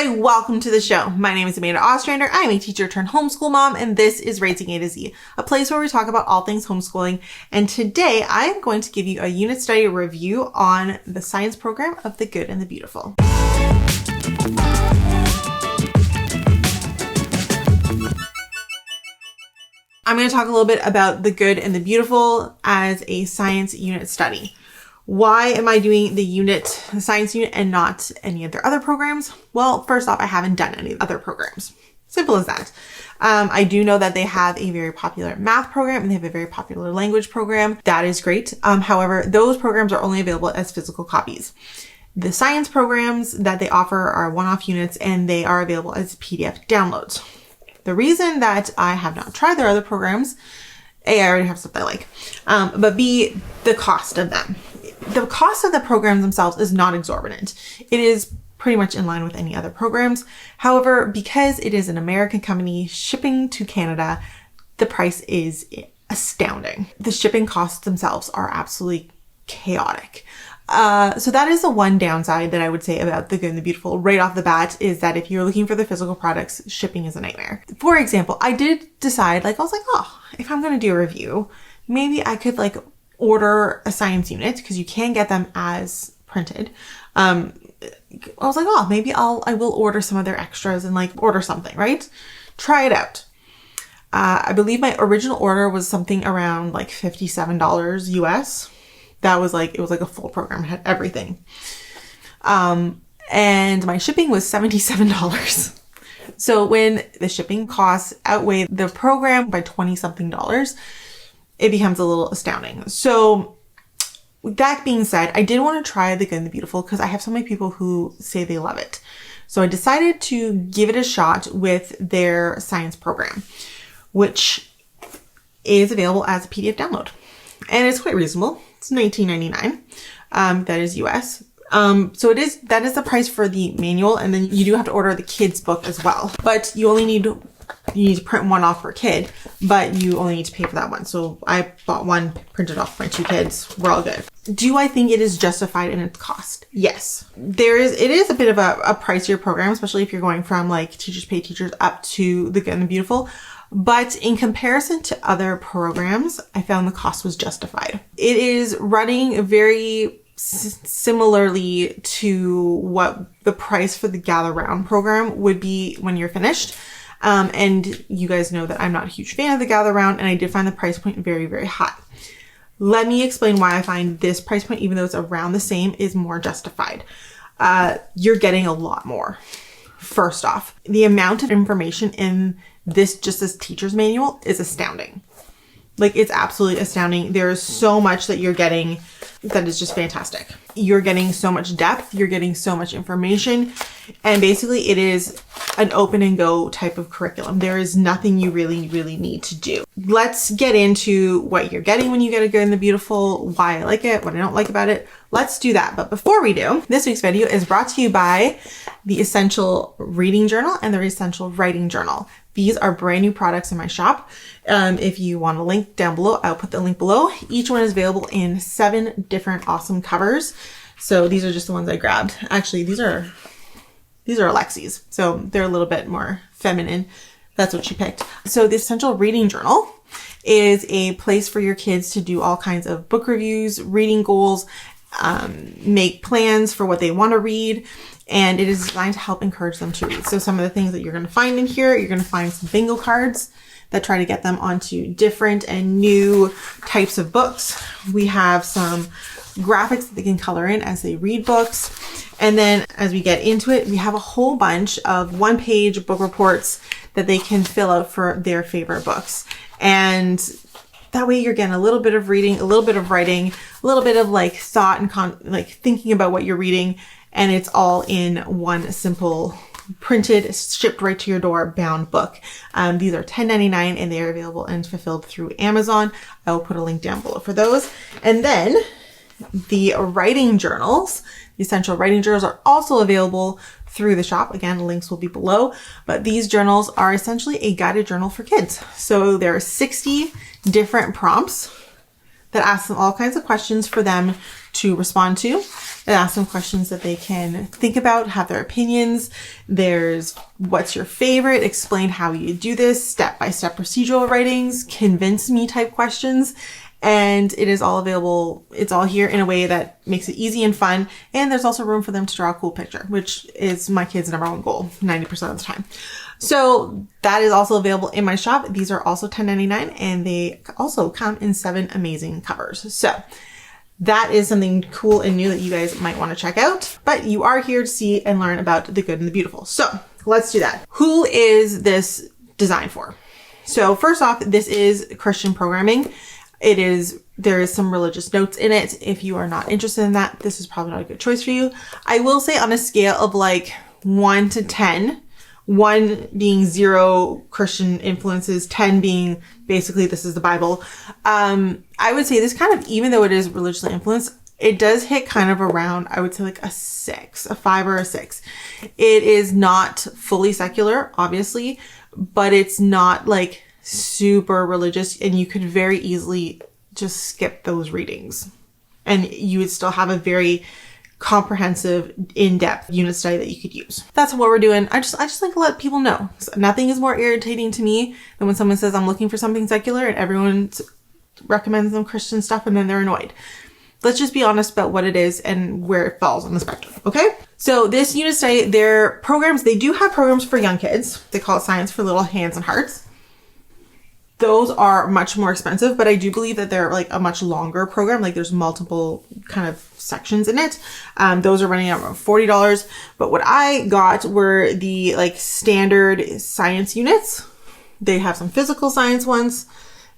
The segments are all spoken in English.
everybody, welcome to the show. My name is Amanda Ostrander. I'm a teacher-turned-homeschool mom, and this is Raising A to Z, a place where we talk about all things homeschooling. And today I am going to give you a unit study review on the science program of The Good and the Beautiful. I'm going to talk a little bit about The Good and the Beautiful as a science unit study. Why am I doing the science unit and not any of their other programs? Well, first off, I haven't done any other programs. Simple as that. I do know that they have a very popular math program and they have a very popular language program. That is great. However, those programs are only available as physical copies. The science programs that they offer are one-off units and they are available as PDF downloads. The reason that I have not tried their other programs, A, I already have stuff I like, but B, the cost of them. The cost of the programs themselves is not exorbitant. It is pretty much in line with any other programs. However, because it is an American company shipping to Canada, the price is astounding. The shipping costs themselves are absolutely chaotic. So that is the one downside that I would say about The Good and the Beautiful right off the bat, is that if you're looking for the physical products, shipping is a nightmare. For example, I did decide, if I'm going to do a review, maybe I could order a science unit because you can get them as printed. I was like, maybe I will order some of their extras and order something, right? Try it out. I believe my original order was something around $57 US. That was it was a full program. It had everything. And my shipping was $77. So when the shipping costs outweigh the program by 20 something dollars, it becomes a little astounding. So with that being said, I did want to try The Good and the Beautiful because I have so many people who say they love it. So I decided to give it a shot with their science program, which is available as a PDF download. And it's quite reasonable. It's $19.99. That is US. So that is the price for the manual. And then you do have to order the kids book as well, but you need to print one off per kid, but you only need to pay for that one. So I bought one, printed off for my two kids. We're all good. Do I think it is justified in its cost? Yes. It is a bit of a pricier program, especially if you're going from Teachers Pay Teachers up to The Good and the Beautiful. But in comparison to other programs, I found the cost was justified. It is running very similarly to what the price for the Gather Round program would be when you're finished. And you guys know that I'm not a huge fan of the Gather Round, and I did find the price point very, very high. Let me explain why I find this price point, even though it's around the same, is more justified. You're getting a lot more. First off, the amount of information in this teacher's manual is astounding. It's absolutely astounding. There is so much that you're getting that is just fantastic. You're getting so much depth. You're getting so much information. And basically it is an open and go type of curriculum. There is nothing you really, really need to do. Let's get into what you're getting when you get A Good and the Beautiful, why I like it, what I don't like about it. Let's do that. But before we do, this week's video is brought to you by the Essential Reading Journal and the Essential Writing Journal. These are brand new products in my shop. If you want a link down below, I'll put the link below. Each one is available in 7 different awesome covers. So these are just the ones I grabbed. Actually, these are Alexi's. So they're a little bit more feminine. That's what she picked. So the Essential Reading Journal is a place for your kids to do all kinds of book reviews, reading goals, make plans for what they want to read. And it is designed to help encourage them to read. So some of the things that you're going to find in here, you're going to find some bingo cards that try to get them onto different and new types of books. We have some graphics that they can color in as they read books. And then as we get into it, we have a whole bunch of one-page book reports that they can fill out for their favorite books. And that way you're getting a little bit of reading, a little bit of writing, a little bit of thought and thinking about what you're reading. And it's all in one simple printed, shipped right to your door, bound book. These are $10.99 and they are available and fulfilled through Amazon. I will put a link down below for those. And then the writing journals, the Essential Writing Journals, are also available through the shop. Again, links will be below, but these journals are essentially a guided journal for kids. So there are 60 different prompts that ask them all kinds of questions for them to respond to and ask them questions that they can think about, have their opinions. There's what's your favorite, explain how you do this, step-by-step procedural writings, convince me type questions. And it is all available. It's all here in a way that makes it easy and fun. And there's also room for them to draw a cool picture, which is my kids' number one goal 90% of the time. So that is also available in my shop. These are also $10.99 and they also come in 7 amazing covers. So that is something cool and new that you guys might want to check out. But you are here to see and learn about the good and the beautiful. So let's do that. Who is this designed for? So first off, this is Christian programming. There is some religious notes in it. If you are not interested in that, this is probably not a good choice for you. I will say on a scale of like 1 to 10, 1 being 0 Christian influences, 10 being basically this is the Bible. I would say this kind of, even though it is religiously influenced, it does hit kind of around, I would say like a 6, a 5 or a 6. It is not fully secular, obviously, but it's not like super religious, and you could very easily just skip those readings and you would still have a very comprehensive, in-depth unit study that you could use. That's what we're doing. I just like to let people know. So nothing is more irritating to me than when someone says I'm looking for something secular and everyone recommends them Christian stuff and then they're annoyed. Let's just be honest about what it is and where it falls on the spectrum, okay? So this unit study, they do have programs for young kids. They call it Science for Little Hands and Hearts. Those are much more expensive, but I do believe that they're like a much longer program. Like there's multiple kind of sections in it. Those are running at around $40. But what I got were the like standard science units. They have some physical science ones.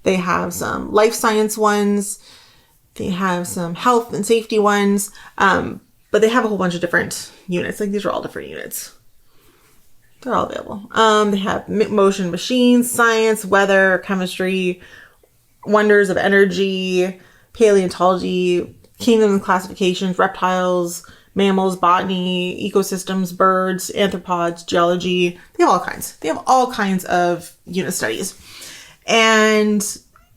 They have some life science ones. They have some health and safety ones. But they have a whole bunch of different units. Like these are all different units. They're all available. They have motion machines, science, weather, chemistry, wonders of energy, paleontology, kingdoms and classifications, reptiles, mammals, botany, ecosystems, birds, arthropods, geology. They have all kinds. They have all kinds of unit studies. And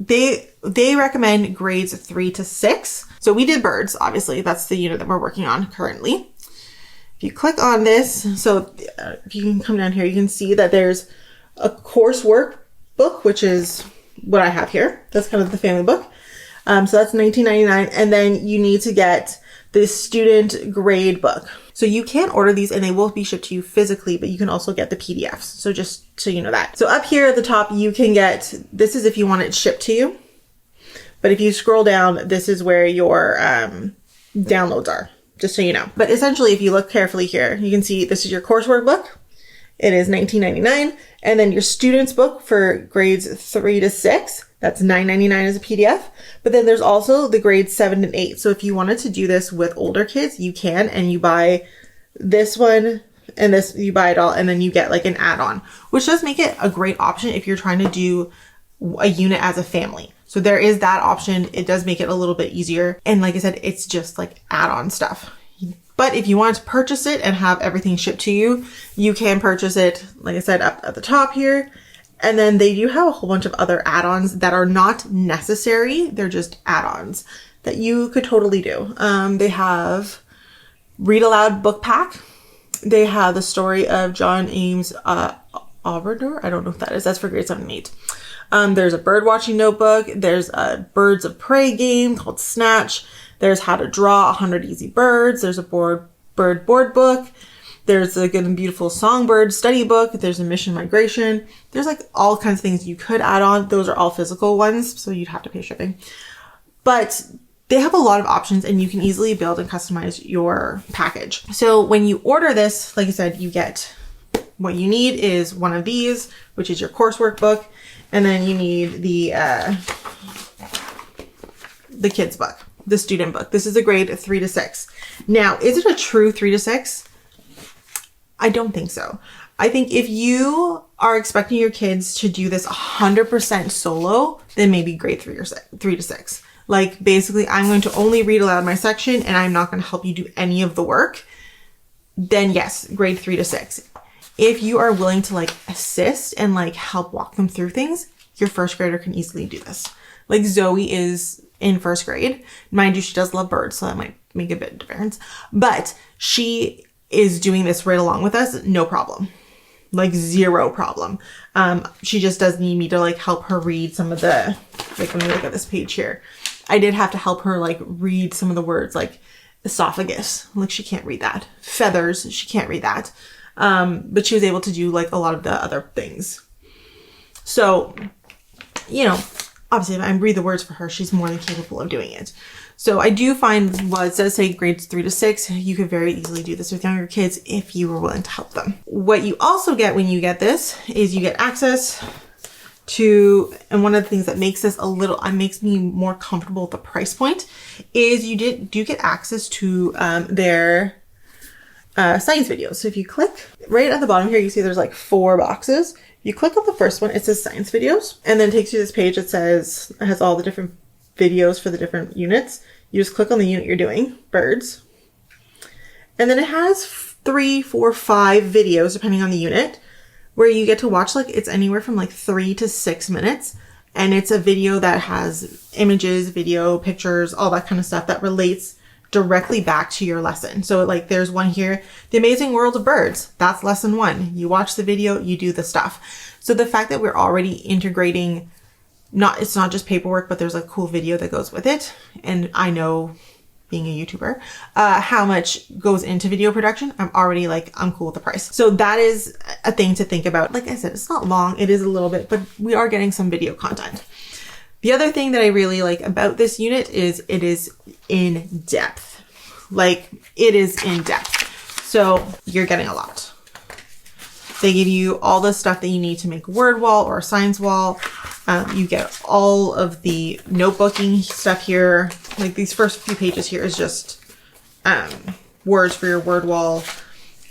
they recommend grades 3 to 6. So we did birds, obviously. That's the unit that we're working on currently. If you click on this, so if you can come down here, you can see that there's a coursework book, which is what I have here. That's kind of the family book. So that's $19.99. And then you need to get the student grade book. So you can order these and they will be shipped to you physically, but you can also get the PDFs. So just so you know that. So up here at the top, you can get, this is if you want it shipped to you. But if you scroll down, this is where your downloads are. Just so you know. But essentially, if you look carefully here, you can see this is your coursework book. It is $19.99. And then your student's book for grades 3 to 6, that's $9.99 as a PDF. But then there's also the grades 7 and 8. So if you wanted to do this with older kids, you can, and you buy this one and this, you buy it all, and then you get like an add-on, which does make it a great option if you're trying to do a unit as a family. So there is that option. It does make it a little bit easier. And like I said, it's just like add-on stuff. But if you want to purchase it and have everything shipped to you, you can purchase it, like I said, up at the top here. And then they do have a whole bunch of other add-ons that are not necessary. They're just add-ons that you could totally do. They have Read Aloud Book Pack. They have the story of John Ames Obrador. I don't know what that is. That's for grades 7 and 8. There's a bird watching notebook. There's a Birds of Prey game called Snatch. There's How to Draw 100 Easy Birds. There's a bird board book. There's a Good and Beautiful Songbird study book. There's a Mission Migration. There's like all kinds of things you could add on. Those are all physical ones, so you'd have to pay shipping. But they have a lot of options and you can easily build and customize your package. So when you order this, like I said, you get what you need is one of these, which is your coursework book. And then you need the kids book, the student book. This is a grade 3 to 6. Now, is it a true 3 to 6? I don't think so. I think if you are expecting your kids to do this 100% solo, then maybe grade 3 to 6. Like basically, I'm going to only read aloud my section and I'm not going to help you do any of the work. Then yes, grade 3 to 6. If you are willing to like assist and like help walk them through things, your first grader can easily do this. Like Zoe is in first grade. Mind you, she does love birds, so that might make a bit of difference. But she is doing this right along with us, no problem. Like zero problem. She just does need me to like help her read some of the, like when we look at this page here, I did have to help her like read some of the words like esophagus. Like she can't read that. Feathers, she can't read that. But she was able to do like a lot of the other things. So, you know, obviously if I read the words for her, she's more than capable of doing it. So I do find, well, it does say grades 3 to 6. You could very easily do this with younger kids if you were willing to help them. What you also get when you get this is you get access to, and one of the things that makes this makes me more comfortable with the price point is you do get access to their science videos. So if you click right at the bottom here, you see there's like 4 boxes. You click on the first one, it says science videos, and then it takes you to this page that says, it has all the different videos for the different units. You just click on the unit you're doing, birds. And then it has 3, 4, 5 videos, depending on the unit, where you get to watch, like, it's anywhere from like 3 to 6 minutes. And it's a video that has images, video, pictures, all that kind of stuff that relates directly back to your lesson. So like there's one here, The Amazing World of Birds. That's lesson 1. You watch the video, you do the stuff. So the fact that we're already integrating, it's not just paperwork, but there's a cool video that goes with it. And I know, being a YouTuber, how much goes into video production. I'm already like, I'm cool with the price. So that is a thing to think about. Like I said, it's not long. It is a little bit, but we are getting some video content. The other thing that I really like about this unit is it is in depth. Like it is in depth. So you're getting a lot. They give you all the stuff that you need to make a word wall or a science wall. You get all of the notebooking stuff here. Like these first few pages here is just words for your word wall.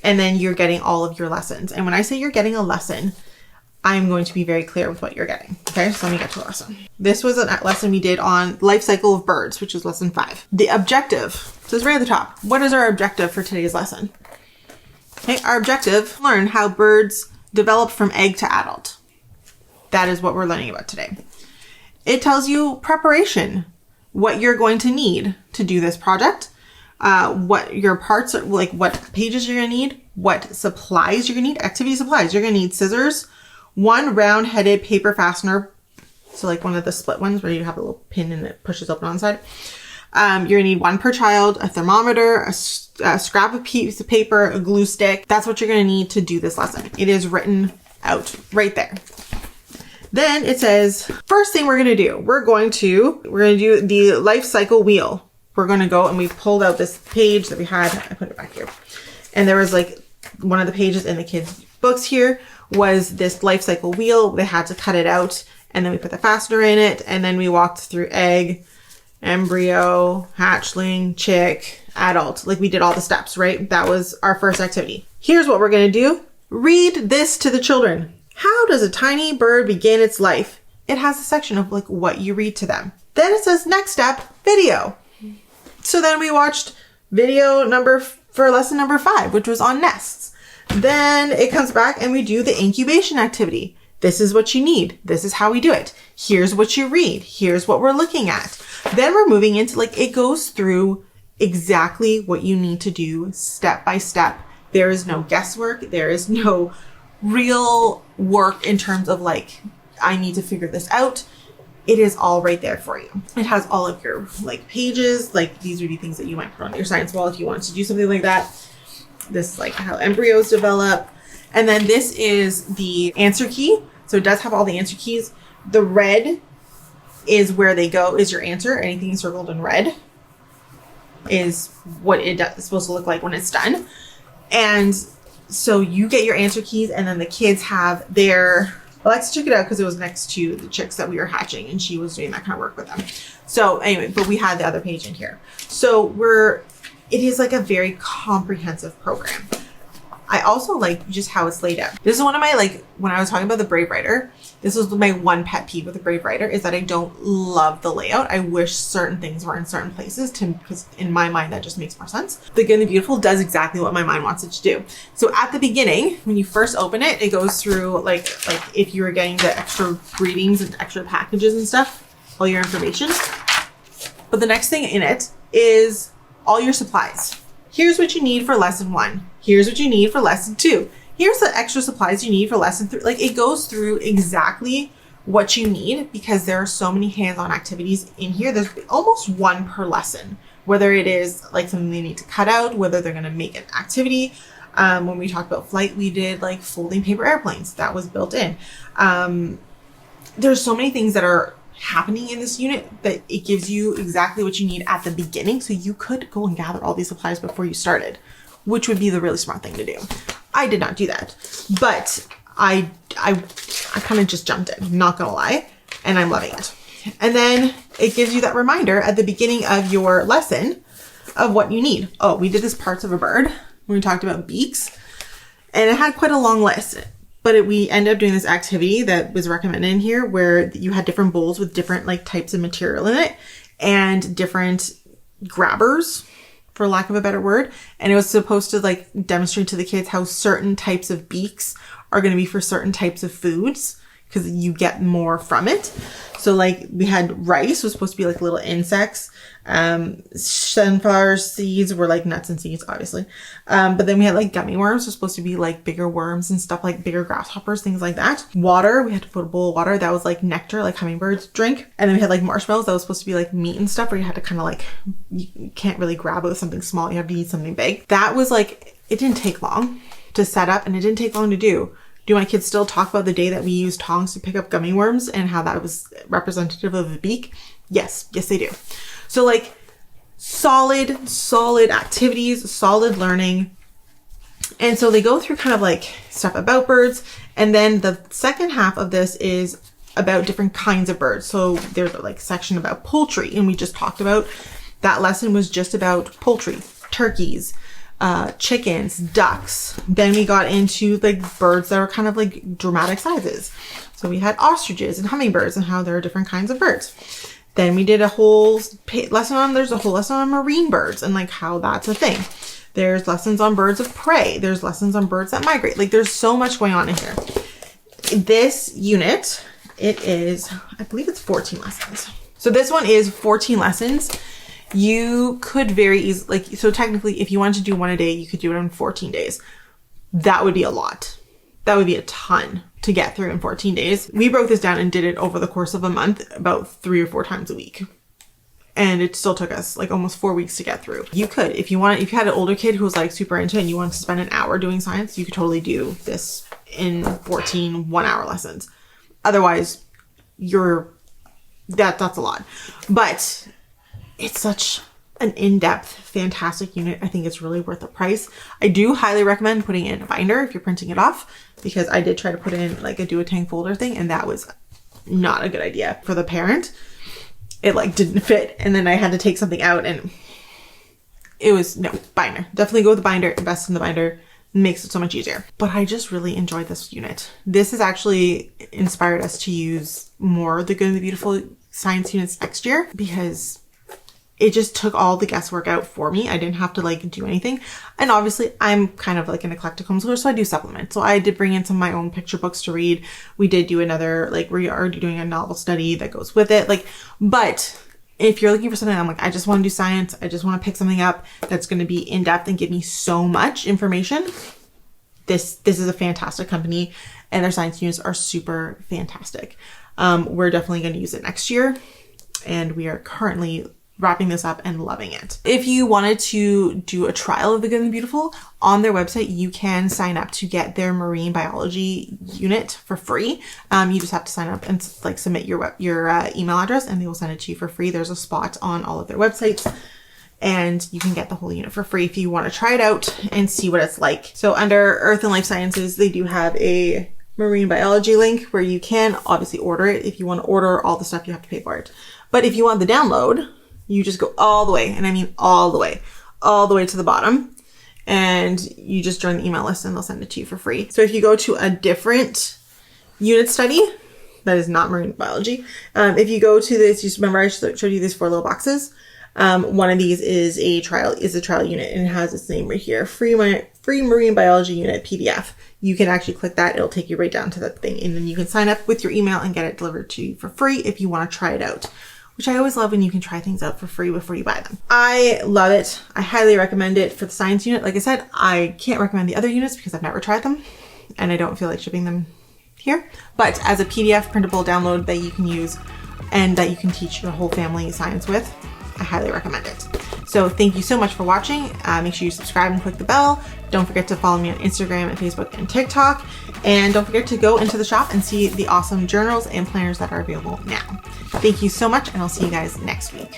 And then you're getting all of your lessons. And when I say you're getting a lesson, I'm going to be very clear with what you're getting. Okay, so let me get to a lesson. This was a lesson we did on life cycle of birds, which is lesson 5. The objective says right at the top. What is our objective for today's lesson? Okay, our objective, learn how birds develop from egg to adult. That is what we're learning about today. It tells you preparation, what you're going to need to do this project, what your parts are, like what pages you're going to need, what supplies you're going to need, activity supplies. You're going to need scissors, 1 round-headed paper fastener. So like one of the split ones where you have a little pin and it pushes open on the side. You're gonna need 1 per child, a thermometer, a scrap of piece of paper, a glue stick. That's what you're gonna need to do this lesson. It is written out right there. Then it says, first thing we're gonna do, we're gonna do the life cycle wheel. We're gonna go, and we pulled out this page that we had. I put it back here. And there was like one of the pages in the kids' books here was this life cycle wheel. They had to cut it out, and then we put the fastener in it, and then we walked through egg, embryo, hatchling, chick, adult. Like we did all the steps, right? That was our first activity. Here's what we're going to do. Read this to the children. How does a tiny bird begin its life? It has a section of like what you read to them. Then it says next step, video. So then we watched video for lesson number 5, which was on nests. Then it comes back and we do the incubation activity. This is what you need. This is how we do it. Here's what you read. Here's what we're looking at. Then we're moving into like, it goes through exactly what you need to do step by step. There is no guesswork. There is no real work in terms of like, I need to figure this out. It is all right there for you. It has all of your like pages. Like these would be things that you might put on your science wall if you wanted to do something like that. This like how embryos develop. And then this is the answer key. So it does have all the answer keys. The red is where they go, is your answer. Anything circled in red is what it's supposed to look like when it's done. And so you get your answer keys, and then the kids have their, Alexa took it out because it was next to the chicks that we were hatching, and she was doing that kind of work with them. So anyway, but we had the other page in here. So it is like a very comprehensive program. I also like just how it's laid out. This is one of my, like, when I was talking about the Brave Writer, this was my one pet peeve with the Brave Writer is that I don't love the layout. I wish certain things were in certain places because in my mind, that just makes more sense. The Good and the Beautiful does exactly what my mind wants it to do. So at the beginning, when you first open it, it goes through like if you were getting the extra readings and extra packages and stuff, all your information. But the next thing in it is all your supplies. Here's what you need for lesson 1. Here's what you need for lesson 2. Here's the extra supplies you need for lesson 3. Like, it goes through exactly what you need because there are so many hands-on activities in here. There's almost one per lesson, whether it is like something they need to cut out, whether they're going to make an activity. When we talked about flight, we did like folding paper airplanes. That was built in. There's so many things that are happening in this unit that it gives you exactly what you need at the beginning. So you could go and gather all these supplies before you started, which would be the really smart thing to do. I did not do that, but I kind of just jumped in, not gonna lie, and I'm loving it. And then it gives you that reminder at the beginning of your lesson of what you need. Oh, we did this parts of a bird when we talked about beaks, and it had quite a long list, but we ended up doing this activity that was recommended in here where you had different bowls with different like types of material in it and different grabbers, for lack of a better word. And it was supposed to like demonstrate to the kids how certain types of beaks are going to be for certain types of foods because you get more from it. So like we had rice was supposed to be like little insects. Sunflower seeds were like nuts and seeds, obviously. But then we had like gummy worms, was supposed to be like bigger worms and stuff, like bigger grasshoppers, things like that. Water, we had to put a bowl of water that was like nectar, like hummingbirds drink. And then we had like marshmallows that was supposed to be like meat and stuff where you had to kind of like, you can't really grab it with something small. You have to eat something big. That was like, it didn't take long to set up and it didn't take long to do. Do my kids still talk about the day that we used tongs to pick up gummy worms and how that was representative of a beak? Yes, they do. So like solid activities, solid learning. And so they go through kind of like stuff about birds. And then the second half of this is about different kinds of birds. So there's a like section about poultry. And we just talked about that lesson was just about poultry, turkeys, chickens, ducks. Then we got into like birds that are kind of like dramatic sizes. So we had ostriches and hummingbirds and how there are different kinds of birds. Then we did a whole lesson on marine birds and like how that's a thing. There's lessons on birds of prey. There's lessons on birds that migrate. Like there's so much going on in here. This unit, it is, I believe it's 14 lessons. So this one is 14 lessons. You could very easily, like, so technically if you wanted to do one a day, you could do it in 14 days. That would be a lot. That would be a ton to get through in 14 days. We broke this down and did it over the course of a month, about 3 or 4 times a week. And it still took us like almost 4 weeks to get through. You could, if you had an older kid who was like super into it and you wanted to spend an hour doing science, you could totally do this in 14 1-hour lessons. Otherwise, that's a lot. But it's such an in-depth, fantastic unit. I think it's really worth the price. I do highly recommend putting it in a binder if you're printing it off, because I did try to put it in like a do-a-tang folder thing, and that was not a good idea for the parent. It like didn't fit, and then I had to take something out, and it was, no, binder. Definitely go with the binder, invest in the binder. Makes it so much easier. But I just really enjoyed this unit. This has actually inspired us to use more of the Good and the Beautiful science units next year, because it just took all the guesswork out for me. I didn't have to like do anything. And obviously I'm kind of like an eclectic homeschooler, so I do supplement. So I did bring in some of my own picture books to read. We did do another, like we're already doing a novel study that goes with it. Like, but if you're looking for something, I'm like, I just want to do science. I just want to pick something up that's going to be in depth and give me so much information. This is a fantastic company, and their science units are super fantastic. We're definitely going to use it next year, and we are currently wrapping this up and loving it. If you wanted to do a trial of the Good and the Beautiful, on their website, you can sign up to get their marine biology unit for free. You just have to sign up and like submit your email address, and they will send it to you for free. There's a spot on all of their websites, and you can get the whole unit for free if you want to try it out and see what it's like. So under Earth and Life Sciences, they do have a marine biology link where you can obviously order it. If you want to order all the stuff, you have to pay for it. But if you want the download, you just go all the way, and I mean all the way to the bottom, and you just join the email list and they'll send it to you for free. So if you go to a different unit study that is not marine biology, if you go to this, you remember I showed you these 4 little boxes. One of these is a trial unit, and it has its name right here, free marine biology unit PDF. You can actually click that. It'll take you right down to that thing, and then you can sign up with your email and get it delivered to you for free if you want to try it out. which I always love when you can try things out for free before you buy them. I love it. I highly recommend it for the science unit. Like I said, I can't recommend the other units because I've never tried them and I don't feel like shipping them here. But as a PDF printable download that you can use and that you can teach your whole family science with, I highly recommend it. So thank you so much for watching. Make sure you subscribe and click the bell. Don't forget to follow me on Instagram and Facebook and TikTok. And don't forget to go into the shop and see the awesome journals and planners that are available now. Thank you so much, and I'll see you guys next week.